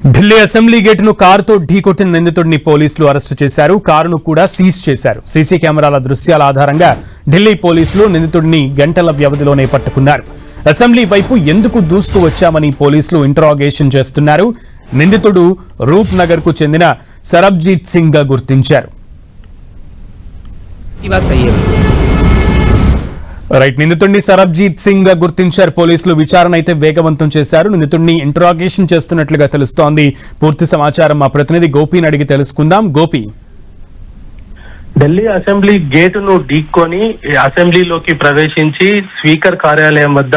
Delhi assembly గేటును కారుతో ఢీకొట్టిన నిందితుడిని పోలీసులు అరెస్టు చేశారు. కారును కూడా సీజ్ చేశారు. సీసీ కెమెరాల దృశ్యాల ఆధారంగా ఢిల్లీ పోలీసులు నిందితుడిని గంటల వ్యవధిలోనే పట్టుకున్నారు. అసెంబ్లీ వైపు ఎందుకు దూసుకు వచ్చామని పోలీసులు ఇంటరాగేషన్ చేస్తున్నారు. నిందితుడు రూప్ నగర్ కు చెందిన సరబ్జీత్ సింగ్ గా గుర్తించారు. నిందితుడిని సరబ్జీత్ సింగ్ గా గుర్తించారు పోలీసులు. విచారణ అయితే వేగవంతం చేశారు. నిందితుడిని ఇంటరాగేషన్ చేస్తున్నట్లుగా తెలుస్తోంది. పూర్తి సమాచారం మా ప్రతినిధి గోపిని అడిగి తెలుసుకుందాం. గోపి, ఢిల్లీ అసెంబ్లీ గేటును ఢీక్కొని అసెంబ్లీలోకి ప్రవేశించి స్పీకర్ కార్యాలయం వద్ద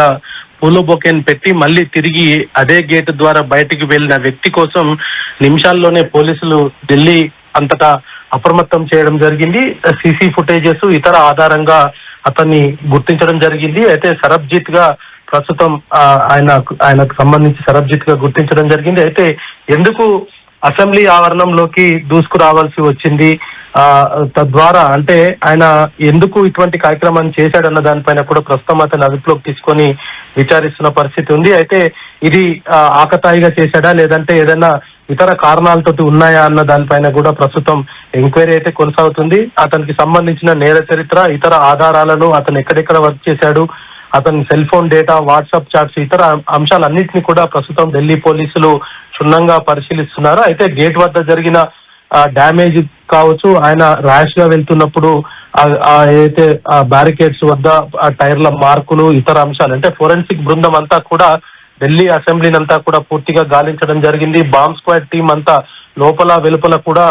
పూల బొకేను పెట్టి మళ్ళీ తిరిగి అదే గేటు ద్వారా బయటికి వెళ్లిన వ్యక్తి కోసం నిమిషాల్లోనే పోలీసులు ఢిల్లీ అంతటా అప్రమత్తం చేయడం జరిగింది. సీసీ ఫుటేజెస్ ఇతర ఆధారంగా అతన్ని గుర్తించడం జరిగింది. అయితే సరబ్జీత్ గా ప్రస్తుతం ఆయనకు సంబంధించి సరబ్జీత్ గా గుర్తించడం జరిగింది. అయితే ఎందుకు అసెంబ్లీ ఆవరణంలోకి దూసుకురావాల్సి వచ్చింది, తద్వారా అంటే ఆయన ఎందుకు ఇటువంటి కార్యక్రమాన్ని చేశాడన్న దానిపైన కూడా ప్రస్తుతం అతను అదుపులోకి తీసుకొని విచారిస్తున్న పరిస్థితి ఉంది. అయితే ఇది ఆకతాయిగా చేశాడా లేదంటే ఏదైనా ఇతర కారణాలతోటి ఉన్నాయా అన్న దానిపైన కూడా ప్రస్తుతం ఎంక్వైరీ అయితే కొనసాగుతుంది. అతనికి సంబంధించిన నేర చరిత్ర, ఇతర ఆధారాలను, అతను ఎక్కడెక్కడ వర్క్ చేశాడు, అతని cell phone data, WhatsApp chats, ఇతర అంశాలన్నింటినీ కూడా ప్రస్తుతం ఢిల్లీ పోలీసులు క్షుణ్ణంగా పరిశీలిస్తున్నారు. అయితే గేట్ వద్ద జరిగిన డ్యామేజ్ కావచ్చు, ఆయన ర్యాష్ గా వెళ్తున్నప్పుడు ఏదైతే బ్యారికేడ్స్ వద్ద టైర్ల మార్కులు, ఇతర అంశాలు, అంటే ఫోరెన్సిక్ బృందం అంతా కూడా ఢిల్లీ అసెంబ్లీని అంతా కూడా పూర్తిగా గాలించడం జరిగింది. బాంబ్ స్క్వాడ్ టీం అంతా లోపల వెలుపల కూడా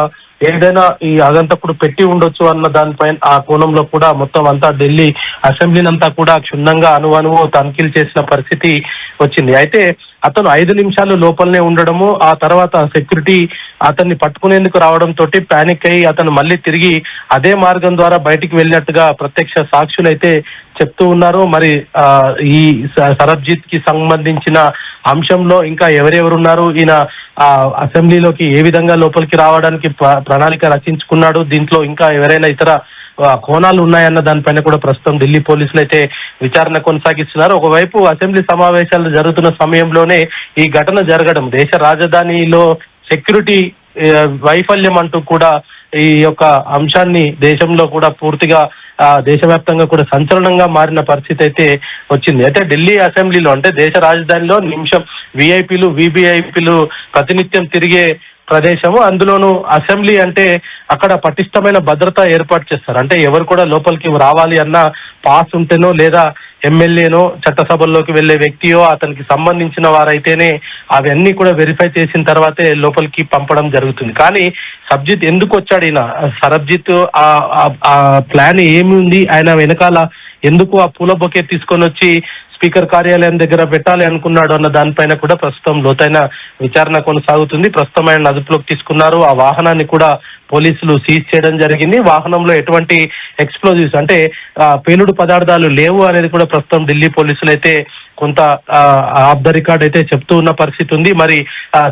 ఏదైనా ఈ అగంతకుడు పెట్టి ఉండొచ్చు అన్న దానిపైన ఆ కోణంలో కూడా మొత్తం అంతా ఢిల్లీ అసెంబ్లీని అంతా కూడా క్షుణ్ణంగా అణువణువు తనిఖీలు చేసిన పరిస్థితి వచ్చింది. అయితే అతను 5 నిమిషాలు లోపలనే ఉండడము, ఆ తర్వాత సెక్యూరిటీ అతన్ని పట్టుకునేందుకు రావడం తోటి పానిక్ అయ్యి అతను మళ్ళీ తిరిగి అదే మార్గం ద్వారా బయటికి వెళ్ళినట్టుగా ప్రత్యక్ష సాక్షులు అయితే చెప్తూ ఉన్నారు. మరి ఈ సరబ్జీత్ కి సంబంధించిన అంశంలో ఇంకా ఎవరెవరున్నారు, ఈయన అసెంబ్లీలోకి ఏ విధంగా లోపలికి రావడానికి ప్రణాళిక రచించుకున్నాడు, దీంట్లో ఇంకా ఎవరైనా ఇతర కోణాలు ఉన్నాయన్న దానిపైన కూడా ప్రస్తుతం ఢిల్లీ పోలీసులు అయితే విచారణ కొనసాగిస్తున్నారు. ఒకవైపు అసెంబ్లీ సమావేశాలు జరుగుతున్న సమయంలోనే ఈ ఘటన జరగడం, దేశ రాజధానిలో సెక్యూరిటీ వైఫల్యం అంటూ కూడా ఈ యొక్క అంశాన్ని దేశంలో కూడా పూర్తిగా దేశవ్యాప్తంగా కూడా సంచలనంగా మారిన పరిస్థితి అయితే వచ్చింది. అయితే ఢిల్లీ అసెంబ్లీలో, అంటే దేశ రాజధానిలో నిమిషం విఐపీలు, విబిఐపీలు ప్రతినిత్యం తిరిగే ప్రదేశము, అందులోనూ అసెంబ్లీ అంటే అక్కడ పటిష్టమైన భద్రత ఏర్పాటు చేస్తారు. అంటే ఎవరు కూడా లోపలికి రావాలి అన్న పాస్ ఉంటేనో లేదా ఎమ్మెల్యేనో చట్టసభల్లోకి వెళ్లే వ్యక్తియో అతనికి సంబంధించిన వారైతేనే అవన్నీ కూడా వెరిఫై చేసిన తర్వాతే లోపలికి పంపడం జరుగుతుంది. కానీ సబ్జిత్ ఎందుకు వచ్చాడు, ఈయన సరబ్జిత్ ఆ ప్లాన్ ఏమి ఉంది, ఆయన వెనకాల ఎందుకు ఆ పూల బొకే తీసుకొని వచ్చి స్పీకర్ కార్యాలయం దగ్గర పెట్టాలి అనుకున్నాడు అన్న దానిపైన కూడా ప్రస్తుతం లోతైన విచారణ కొనసాగుతుంది. ప్రస్తుతం ఆయన అదుపులోకి తీసుకున్నారు. ఆ వాహనాన్ని కూడా పోలీసులు సీజ్ చేయడం జరిగింది. వాహనంలో ఎటువంటి ఎక్స్ప్లోజివ్స్, అంటే పేలుడు పదార్థాలు లేవు అనేది కూడా ప్రస్తుతం ఢిల్లీ పోలీసులు అయితే కొంత ఆఫ్ ద రికార్డ్ అయితే చెప్తూ ఉన్న పరిస్థితి ఉంది. మరి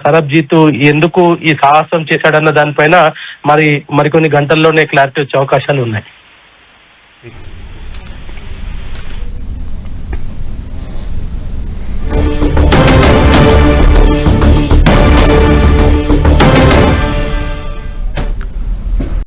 సరబ్జీత్ ఎందుకు ఈ సాహసం చేశాడన్న దానిపైన మరికొన్ని గంటల్లోనే క్లారిటీ వచ్చే అవకాశాలు ఉన్నాయి.